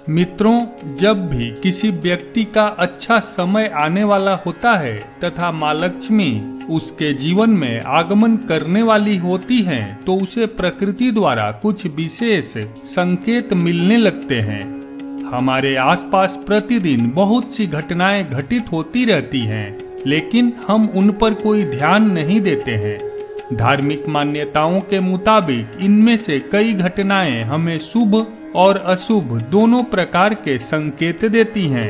मित्रों, जब भी किसी व्यक्ति का अच्छा समय आने वाला होता है तथा माँ लक्ष्मी उसके जीवन में आगमन करने वाली होती हैं, तो उसे प्रकृति द्वारा कुछ विशेष संकेत मिलने लगते हैं। हमारे आसपास प्रतिदिन बहुत सी घटनाएं घटित होती रहती हैं, लेकिन हम उन पर कोई ध्यान नहीं देते हैं। धार्मिक मान्यताओं के मुताबिक इनमें से कई घटनाएं हमें शुभ और अशुभ दोनों प्रकार के संकेत देती हैं।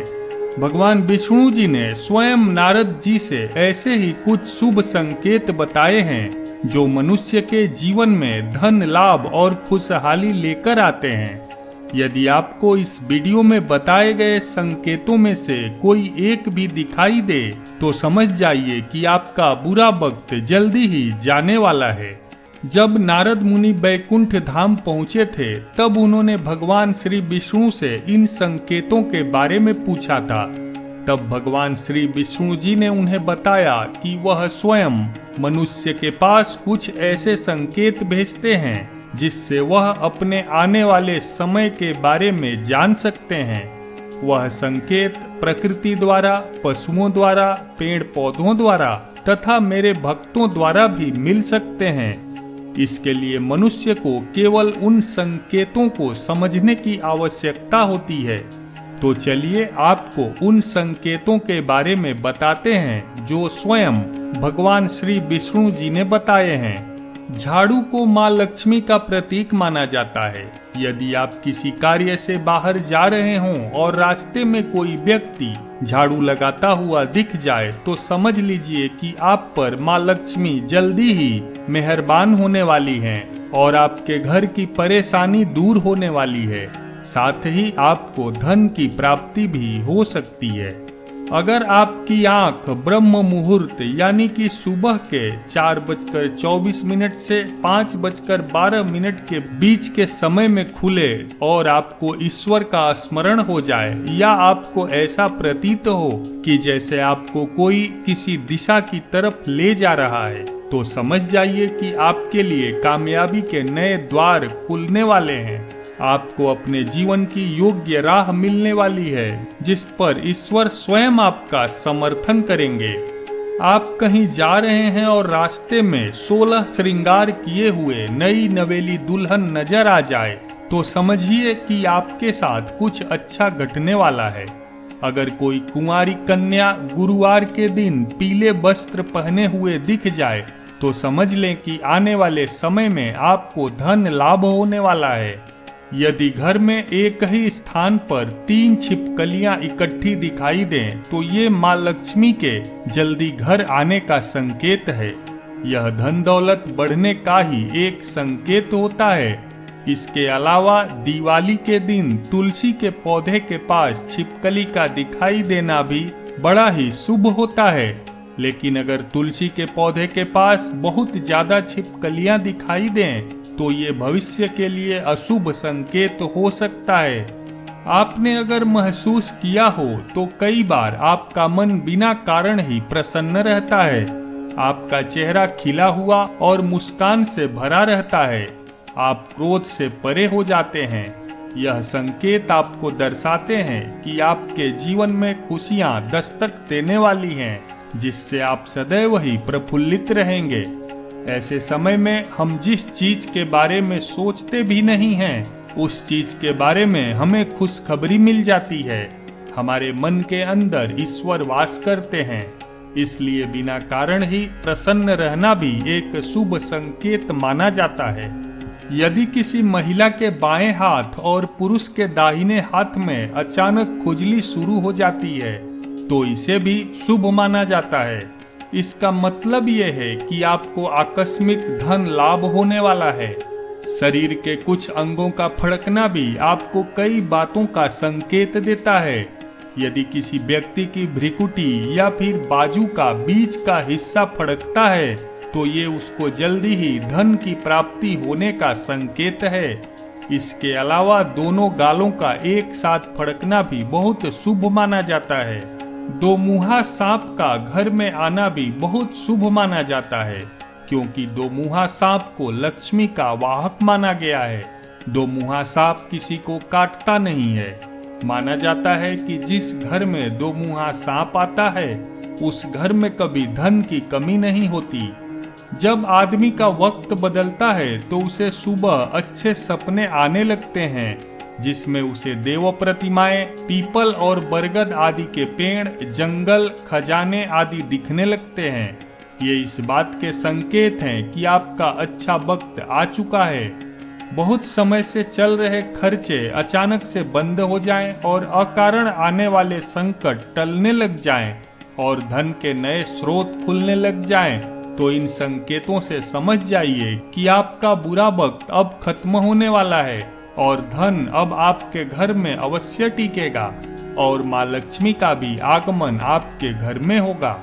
भगवान विष्णु जी ने स्वयं नारद जी से ऐसे ही कुछ शुभ संकेत बताए हैं, जो मनुष्य के जीवन में धन लाभ और खुशहाली लेकर आते हैं। यदि आपको इस वीडियो में बताए गए संकेतों में से कोई एक भी दिखाई दे, तो समझ जाइए कि आपका बुरा वक्त जल्दी ही जाने वाला है। जब नारद मुनि बैकुंठ धाम पहुंचे थे, तब उन्होंने भगवान श्री विष्णु से इन संकेतों के बारे में पूछा था। तब भगवान श्री विष्णु जी ने उन्हें बताया कि वह स्वयं मनुष्य के पास कुछ ऐसे संकेत भेजते हैं, जिससे वह अपने आने वाले समय के बारे में जान सकते हैं। वह संकेत प्रकृति द्वारा, पशुओं द्वारा, पेड़ पौधों द्वारा तथा मेरे भक्तों द्वारा भी मिल सकते हैं। इसके लिए मनुष्य को केवल उन संकेतों को समझने की आवश्यकता होती है। तो चलिए आपको उन संकेतों के बारे में बताते हैं, जो स्वयं भगवान श्री विष्णु जी ने बताए हैं। झाड़ू को माँ लक्ष्मी का प्रतीक माना जाता है। यदि आप किसी कार्य से बाहर जा रहे हों और रास्ते में कोई व्यक्ति झाड़ू लगाता हुआ दिख जाए, तो समझ लीजिए कि आप पर माँ लक्ष्मी जल्दी ही मेहरबान होने वाली हैं और आपके घर की परेशानी दूर होने वाली है। साथ ही आपको धन की प्राप्ति भी हो सकती है। अगर आपकी आंख ब्रह्म मुहूर्त यानी कि सुबह के 4:24 से 5:12 के बीच के समय में खुले और आपको ईश्वर का स्मरण हो जाए, या आपको ऐसा प्रतीत हो कि जैसे आपको कोई किसी दिशा की तरफ ले जा रहा है, तो समझ जाइए कि आपके लिए कामयाबी के नए द्वार खुलने वाले हैं। आपको अपने जीवन की योग्य राह मिलने वाली है, जिस पर ईश्वर स्वयं आपका समर्थन करेंगे। आप कहीं जा रहे हैं और रास्ते में 16 श्रृंगार किए हुए नई नवेली दुल्हन नजर आ जाए, तो समझिए कि आपके साथ कुछ अच्छा घटने वाला है। अगर कोई कुंवारी कन्या गुरुवार के दिन पीले वस्त्र पहने हुए दिख जाए, तो समझ लें कि आने वाले समय में आपको धन लाभ होने वाला है। यदि घर में एक ही स्थान पर 3 छिपकलियां इकट्ठी दिखाई दें, तो ये माँ लक्ष्मी के जल्दी घर आने का संकेत है। यह धन दौलत बढ़ने का ही एक संकेत होता है। इसके अलावा दिवाली के दिन तुलसी के पौधे के पास छिपकली का दिखाई देना भी बड़ा ही शुभ होता है। लेकिन अगर तुलसी के पौधे के पास बहुत ज्यादा छिपकलियां दिखाई दें, तो ये भविष्य के लिए अशुभ संकेत हो सकता है। आपने अगर महसूस किया हो, तो कई बार आपका मन बिना कारण ही प्रसन्न रहता है। आपका चेहरा खिला हुआ और मुस्कान से भरा रहता है। आप क्रोध से परे हो जाते हैं। यह संकेत आपको दर्शाते हैं कि आपके जीवन में खुशियां दस्तक देने वाली हैं, जिससे आप सदैव ही प्रफुल्लित रहेंगे। ऐसे समय में हम जिस चीज के बारे में सोचते भी नहीं हैं, उस चीज के बारे में हमें खुशखबरी मिल जाती है। हमारे मन के अंदर ईश्वर वास करते हैं, इसलिए बिना कारण ही प्रसन्न रहना भी एक शुभ संकेत माना जाता है। यदि किसी महिला के बाएं हाथ और पुरुष के दाहिने हाथ में अचानक खुजली शुरू हो जाती है, तो इसे भी शुभ माना जाता है। इसका मतलब यह है कि आपको आकस्मिक धन लाभ होने वाला है। शरीर के कुछ अंगों का फड़कना भी आपको कई बातों का संकेत देता है। यदि किसी व्यक्ति की भ्रिकुटी या फिर बाजू का बीच का हिस्सा फड़कता है, तो ये उसको जल्दी ही धन की प्राप्ति होने का संकेत है। इसके अलावा दोनों गालों का एक साथ फड़कना भी बहुत शुभ माना जाता है। दो मुहा सांप का घर में आना भी बहुत शुभ माना जाता है, क्योंकि दो मुहा सांप को लक्ष्मी का वाहक माना गया है। दो मुहा सांप किसी को काटता नहीं है। माना जाता है कि जिस घर में दो मुंहा सांप आता है उस घर में कभी धन की कमी नहीं होती। जब आदमी का वक्त बदलता है तो उसे सुबह अच्छे सपने आने लगते हैं जिसमें उसे देव प्रतिमाएं, पीपल और बरगद आदि के पेड़, जंगल, खजाने आदि दिखने लगते हैं। ये इस बात के संकेत हैं कि आपका अच्छा वक्त आ चुका है। बहुत समय से चल रहे खर्चे अचानक से बंद हो जाएं और अकारण आने वाले संकट टलने लग जाएं और धन के नए स्रोत खुलने लग जाएं, तो इन संकेतों से समझ जाइए कि आपका बुरा वक्त अब खत्म होने वाला है और धन अब आपके घर में अवश्य टिकेगा और माँ लक्ष्मी का भी आगमन आपके घर में होगा।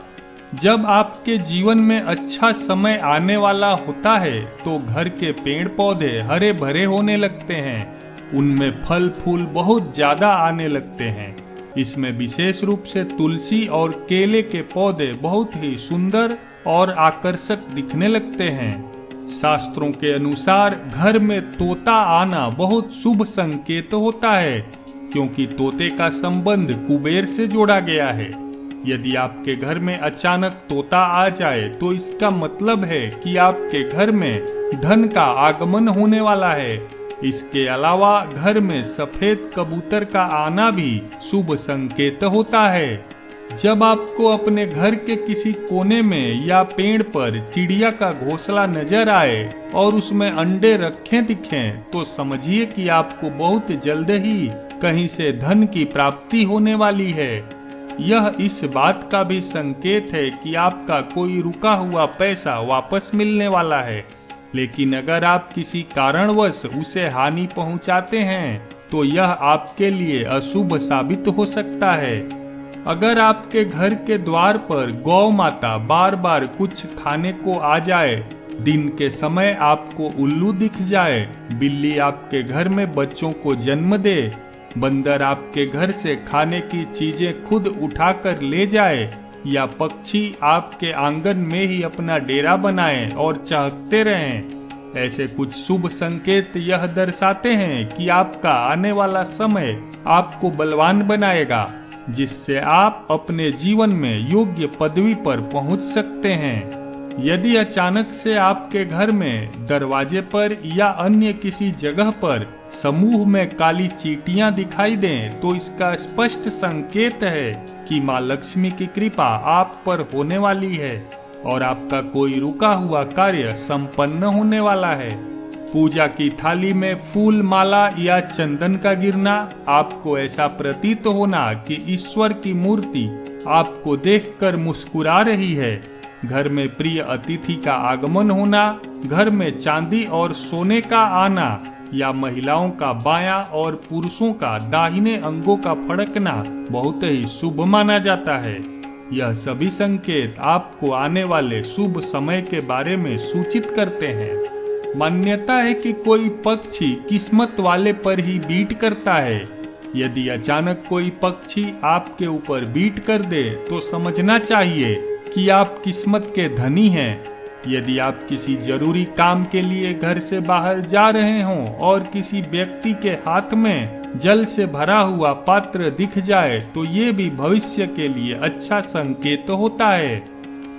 जब आपके जीवन में अच्छा समय आने वाला होता है तो घर के पेड़ पौधे हरे भरे होने लगते हैं, उनमें फल फूल बहुत ज्यादा आने लगते हैं। इसमें विशेष रूप से तुलसी और केले के पौधे बहुत ही सुंदर और आकर्षक दिखने लगते हैं। शास्त्रों के अनुसार घर में तोता आना बहुत शुभ संकेत होता है, क्योंकि तोते का संबंध कुबेर से जोड़ा गया है। यदि आपके घर में अचानक तोता आ जाए तो इसका मतलब है कि आपके घर में धन का आगमन होने वाला है। इसके अलावा घर में सफेद कबूतर का आना भी शुभ संकेत होता है। जब आपको अपने घर के किसी कोने में या पेड़ पर चिड़िया का घोंसला नजर आए और उसमें अंडे रखे दिखें तो समझिए कि आपको बहुत जल्द ही कहीं से धन की प्राप्ति होने वाली है। यह इस बात का भी संकेत है कि आपका कोई रुका हुआ पैसा वापस मिलने वाला है। लेकिन अगर आप किसी कारणवश उसे हानि पहुंचाते हैं तो यह आपके लिए अशुभ साबित हो सकता है। अगर आपके घर के द्वार पर गौ माता बार बार कुछ खाने को आ जाए, दिन के समय आपको उल्लू दिख जाए, बिल्ली आपके घर में बच्चों को जन्म दे, बंदर आपके घर से खाने की चीजें खुद उठाकर ले जाए या पक्षी आपके आंगन में ही अपना डेरा बनाए और चहकते रहें, ऐसे कुछ शुभ संकेत यह दर्शाते हैं कि आपका आने वाला समय आपको बलवान बनाएगा, जिससे आप अपने जीवन में योग्य पदवी पर पहुंच सकते हैं। यदि अचानक से आपके घर में दरवाजे पर या अन्य किसी जगह पर समूह में काली चींटियां दिखाई दें तो इसका स्पष्ट संकेत है कि माँ लक्ष्मी की कृपा आप पर होने वाली है और आपका कोई रुका हुआ कार्य संपन्न होने वाला है। पूजा की थाली में फूल, माला या चंदन का गिरना, आपको ऐसा प्रतीत होना कि ईश्वर की मूर्ति आपको देखकर मुस्कुरा रही है, घर में प्रिय अतिथि का आगमन होना, घर में चांदी और सोने का आना या महिलाओं का बायां और पुरुषों का दाहिने अंगों का फड़कना बहुत ही शुभ माना जाता है। यह सभी संकेत आपको आने वाले शुभ समय के बारे में सूचित करते हैं। मान्यता है कि कोई पक्षी किस्मत वाले पर ही बीट करता है। यदि अचानक कोई पक्षी आपके ऊपर बीट कर दे तो समझना चाहिए कि आप किस्मत के धनी हैं। यदि आप किसी जरूरी काम के लिए घर से बाहर जा रहे हों और किसी व्यक्ति के हाथ में जल से भरा हुआ पात्र दिख जाए तो ये भी भविष्य के लिए अच्छा संकेत होता है।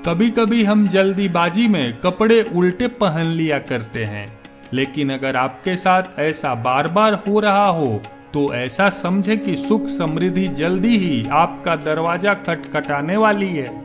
कभी कभी हम जल्दीबाजी में कपड़े उल्टे पहन लिया करते हैं, लेकिन अगर आपके साथ ऐसा बार बार हो रहा हो तो ऐसा समझे कि सुख समृद्धि जल्दी ही आपका दरवाजा खटखटाने वाली है।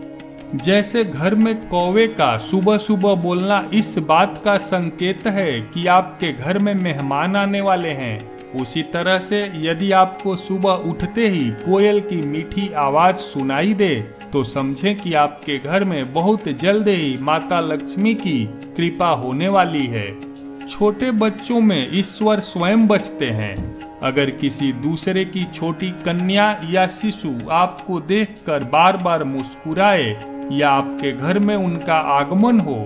जैसे घर में कौवे का सुबह सुबह बोलना इस बात का संकेत है कि आपके घर में मेहमान आने वाले हैं, उसी तरह से यदि आपको सुबह उठते ही कोयल की मीठी आवाज सुनाई दे तो समझें कि आपके घर में बहुत जल्द ही माता लक्ष्मी की कृपा होने वाली है। छोटे बच्चों में ईश्वर स्वयं बसते हैं। अगर किसी दूसरे की छोटी कन्या या शिशु आपको देखकर बार बार मुस्कुराए या आपके घर में उनका आगमन हो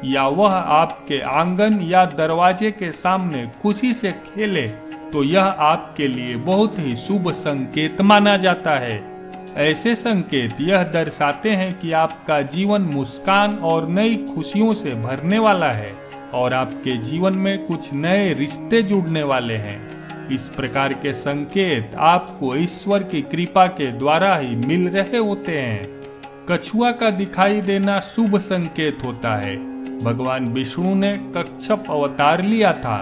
या वह आपके आंगन या दरवाजे के सामने खुशी से खेले तो यह आपके लिए बहुत ही शुभ संकेत माना जाता है। ऐसे संकेत यह दर्शाते हैं कि आपका जीवन मुस्कान और नई खुशियों से भरने वाला है और आपके जीवन में कुछ नए रिश्ते जुड़ने वाले हैं। इस प्रकार के संकेत आपको ईश्वर की कृपा के द्वारा ही मिल रहे होते हैं। कछुआ का दिखाई देना शुभ संकेत होता है। भगवान विष्णु ने कच्छप अवतार लिया था।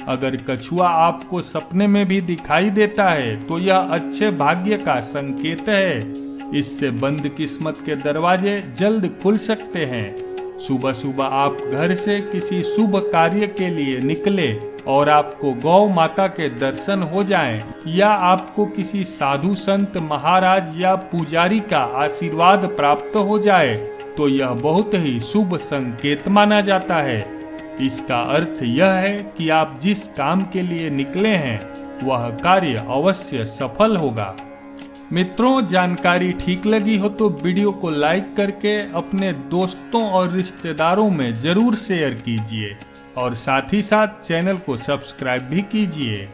अगर कछुआ आपको सपने में भी दिखाई देता है तो यह अच्छे भाग्य का संकेत है। इससे बंद किस्मत के दरवाजे जल्द खुल सकते हैं। सुबह सुबह आप घर से किसी शुभ कार्य के लिए निकले और आपको गौ माता के दर्शन हो जाएं, या आपको किसी साधु संत महाराज या पुजारी का आशीर्वाद प्राप्त हो जाए तो यह बहुत ही शुभ संकेत माना जाता है। इसका अर्थ यह है कि आप जिस काम के लिए निकले हैं वह कार्य अवश्य सफल होगा। मित्रों, जानकारी ठीक लगी हो तो वीडियो को लाइक करके अपने दोस्तों और रिश्तेदारों में जरूर शेयर कीजिए और साथ ही साथ चैनल को सब्सक्राइब भी कीजिए।